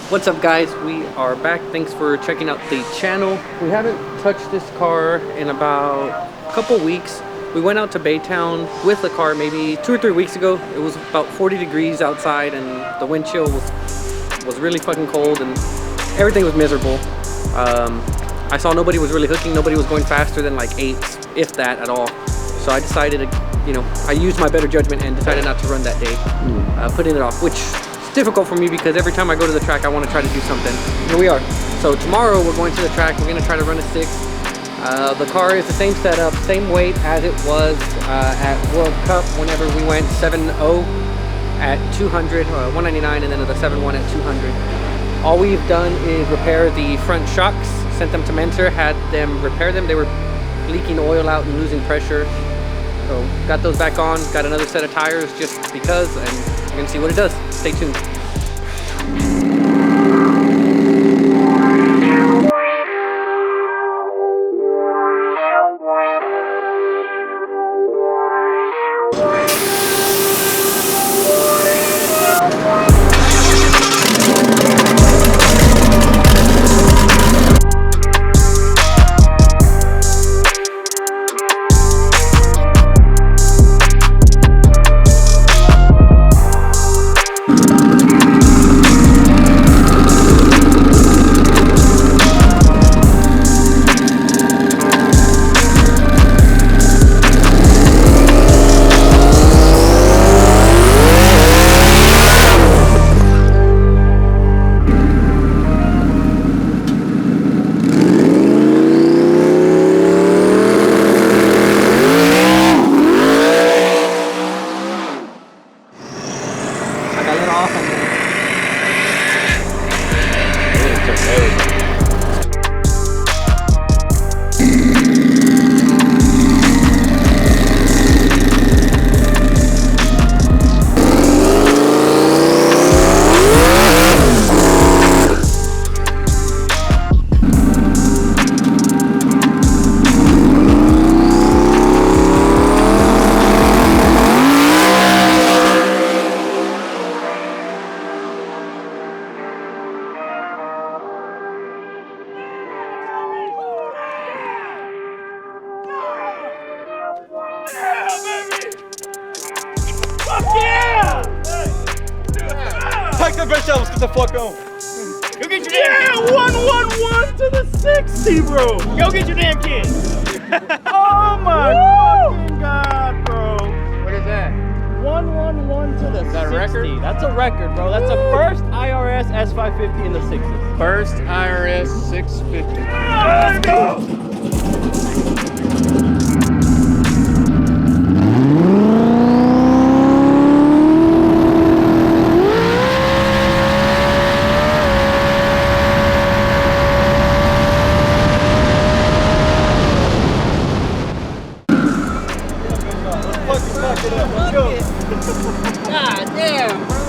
What's up guys, we are back. Thanks for checking out the channel. We haven't touched this car in about a couple weeks. We went out to Baytown with the car maybe 2 or 3 weeks ago. It was about 40 degrees outside and the wind chill was really fucking cold and everything was miserable. I saw nobody was really hooking, nobody was going faster than like 8, if that at all. So I decided to, you know, I used my better judgment and decided not to run that day, putting it off, which is difficult for me because every time I go to the track I want to try to do something. Here we are. So tomorrow we're going to the track, we're going to try to run a 6. The car is the same setup, same weight as it was at World Cup whenever we went 7.0 at 200, 199, and then the 7.1 at 200. All we've done is repair the front shocks, sent them to Mentor, had them repair them. They were leaking oil out and losing pressure. So got those back on, got another set of tires just because, and we're gonna see what it does. Stay tuned. Take the bitch out, let's get the fuck on. Go get your damn kid. 111 to the 60, bro. Go get your damn kid. Oh my fucking god, bro. What is that? 111 to the 60. that a record? That's a record, bro. That's the first IRS S550 in the 60s. First IRS 650. Let's go. God damn, bro.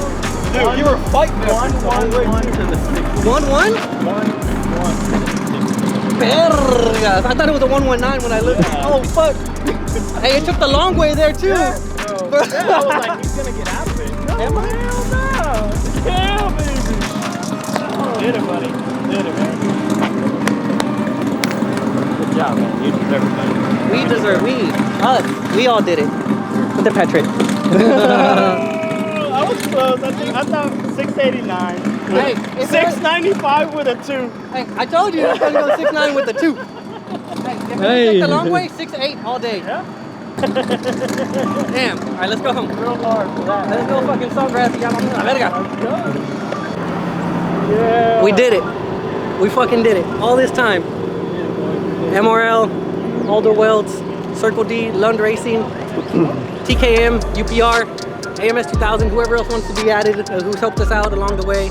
Dude, you were fighting 111 to the 60s. 1-1? 1-1. Verga. I thought it was a 119 when I looked. Oh fuck. Hey, it took the long way there too. Yeah, bro. Yeah, I was like, he's gonna get out of it. No, hell no. Yeah, baby. Oh. Did it, buddy. Did it, man. Good job, man. You deserve it, buddy. Us. We all did it. With the Patrick. I was close. I thought 689. Hey, 695 with a 2. Hey, I told you I was gonna go 6'9" with the 2. Hey, if it took the long way, 6'8" all day. Yeah. Damn. All right, let's go home. Real hard for that. Let's go fucking Sawgrass. Verga. Let's go. Yeah. We did it. We fucking did it. All this time. MRL, Alder Welds, Circle D, Lund Racing, TKM, UPR, AMS 2000, whoever else wants to be added, who's helped us out along the way.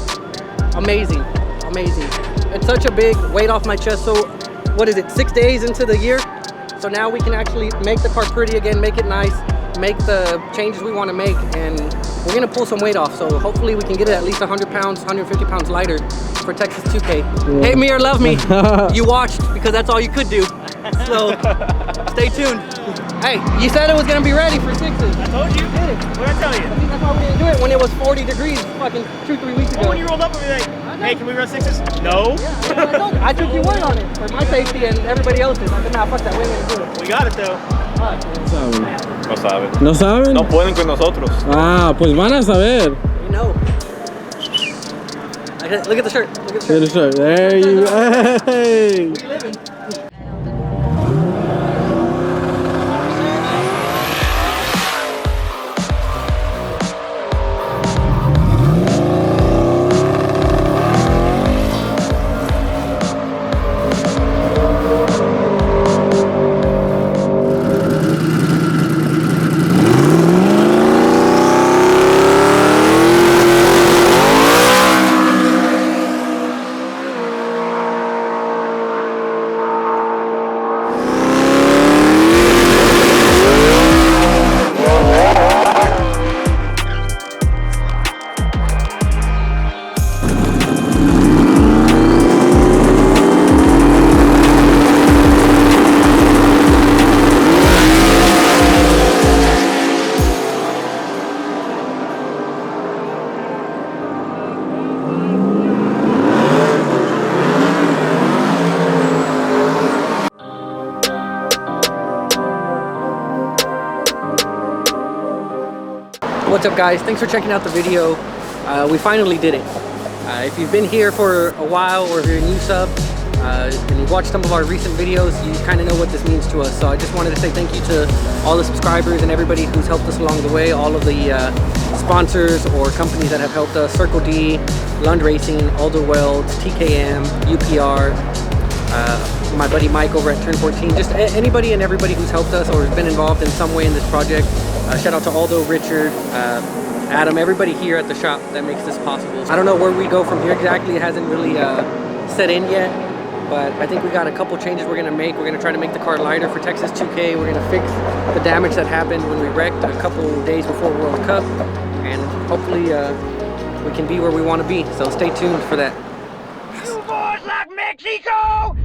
Amazing, amazing. It's such a big weight off my chest. So what is it, 6 days into the year? So now we can actually make the car pretty again, make it nice, make the changes we want to make, and we're gonna pull some weight off. So hopefully we can get it at least 100 pounds, 150 pounds lighter for Texas 2K. Yeah. Hate me or love me, you watched because that's all you could do. So stay tuned. Hey, you said it was gonna be ready for 6s. I told you. Did it? What did I tell you? I think that's why we didn't do it when it was 40 degrees fucking 2-3 weeks ago. Well, when you rolled up with me, like, Hey, can we run sixes? No. I took you in on it for my safety and everybody else's. I said, nah, fuck that, we ain't gonna do it. We got it though. No saben. ¿No saben? No pueden con nosotros. Ah, pues van a saber. You know. Look at the shirt. Look at the shirt. Get a shirt. There you go. Hey. We living. What's up guys, thanks for checking out the video. We finally did it. If you've been here for a while or if you're a new sub and you've watched some of our recent videos, you kind of know what this means to us. So I just wanted to say thank you to all the subscribers and everybody who's helped us along the way, all of the sponsors or companies that have helped us: Circle D, Lund Racing, Aldo Welds, TKM, UPR, my buddy Mike over at Turn 14, just anybody and everybody who's helped us or has been involved in some way in this project. Shout out to Aldo, Richard, Adam, everybody here at the shop that makes this possible. I don't know where we go from here exactly. It hasn't really set in yet, but I think we got a couple changes we're gonna make. We're gonna try to make the car lighter for Texas 2K. We're gonna fix the damage that happened when we wrecked a couple days before World Cup, and hopefully we can be where we want to be. So stay tuned for that. You boys like Mexico?